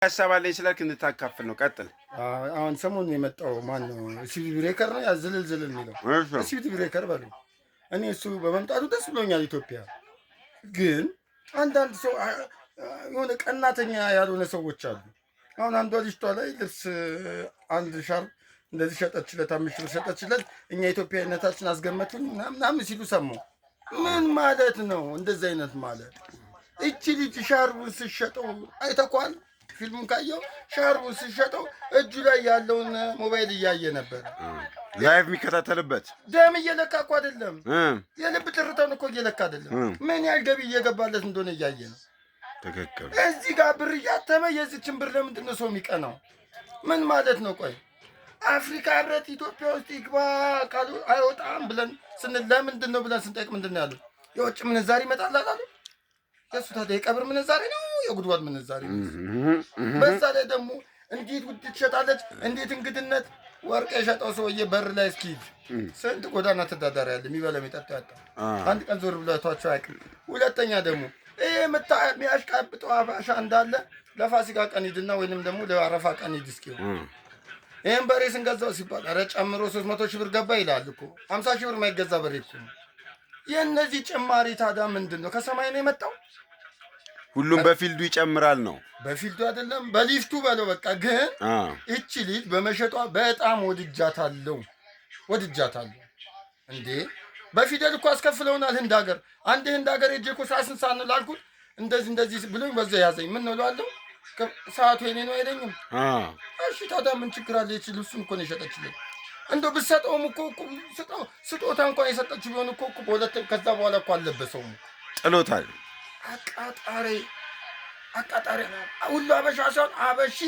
ሀሳብ አለኝ ስላልክ እንድታካፍል ነው። ቀጥል። አሁን ሰሞኑን የመጣው ማን ነው? ስፒድ ብሬከር ነው ያዝልል ዝልል የሚለው ስፒድ ብሬከር በሉ። እኔ እሱ በመምጣቱ ደስ ብሎኛል። ኢትዮጵያ ግን አንዳንድ ሰው የሆነ ቀናተኛ ያልሆነ ሰዎች አሉ። አሁን አንዷ ልጅቷ ላይ ልብስ አንድ ሻርፕ እንደዚህ ሸጠችለት፣ 5 ብር ሸጠችለት። እኛ ኢትዮጵያዊነታችን አስገመቱን ምናምን ሲሉ ሰማሁ። ምን ማለት ነው እንደዚህ አይነት ማለት? እቺ ልጅ ሻርቡን ስትሸጠው አይተኳል። ፊልሙን ካየው ሻርቡን ስትሸጠው እጁ ላይ ያለውን ሞባይል እያየ ነበር። ላይቭ የሚከታተልበት ደም እየለካ እኮ አይደለም፣ የልብ ትርታውን እኮ እየለካ አይደለም። ምን ያህል ገቢ እየገባለት እንደሆነ እያየ ነው። ትክክል። እዚህ ጋር ብር እያተመ የዚችን ብር ለምንድን ነው ሰው የሚቀናው? ምን ማለት ነው? ቆይ አፍሪካ ህብረት ኢትዮጵያ ውስጥ ይግባ ካሉ አይወጣም ብለን ስንል ለምንድን ነው ብለን ስንጠይቅ ምንድን ነው ያሉት? የውጭ ምንዛሪ ይመጣል አሉ። የእሱ ታዲያ የቀብር ምንዛሪ ነው የጉድጓድ ምንዛሪ ነው? በዛ ላይ ደግሞ እንዴት ውድ ትሸጣለች? እንዴት እንግድነት ወርቅ የሸጠው ሰውዬ በር ላይ እስኪሄድ ስንት ጎዳና ተዳዳሪ ያለ የሚበላ የሚጠጣ ያጣ አንድ ቀን ዞር ብሏቸው አያውቅም። ሁለተኛ ደግሞ ይሄ የሚያሽቃብጠው አባሻ እንዳለ ለፋሲካ ቀን ሂድና ወይንም ደግሞ ለአረፋ ቀን ሂድ እስኪ ይህን በሬ ስንገዛው ሲባል ኧረ ጨምሮ 300 ሺህ ብር ገባ ይላል እኮ 50 ሺህ ብር የማይገዛ በሬ እኮ ነው። የእነዚህ ጭማሪ ታዲያ ምንድን ነው? ከሰማይ ነው የመጣው? ሁሉም በፊልዱ ይጨምራል ነው። በፊልዱ አይደለም በሊፍቱ በለው በቃ። ግን እቺ ልጅ በመሸጧ በጣም ወድጃታለሁ። እንዴ በፊደል እኮ አስከፍለውናል። ህንድ ሀገር አንድ ህንድ ሀገር ሄጄ እኮ ሳስን ሳን ላልኩት እንደዚህ ብሎኝ በዛ ያዘኝ። ምን ነው እላለሁ ሰዓቱ የኔ ነው አይለኝም። እሺ ታዲያ ምን ችግር አለ? ይቺ ልብሱን እኮ ነው የሸጠችልኝ። እንደው ብትሰጠውም እኮ ስጦታ እንኳን የሰጠችው ቢሆን እኮ በሁለት ከዛ በኋላ እኮ አልለበሰውም፣ ጥሎታል። አቃጣሪ ሁሉ አበሻ ሳይሆን አበሺ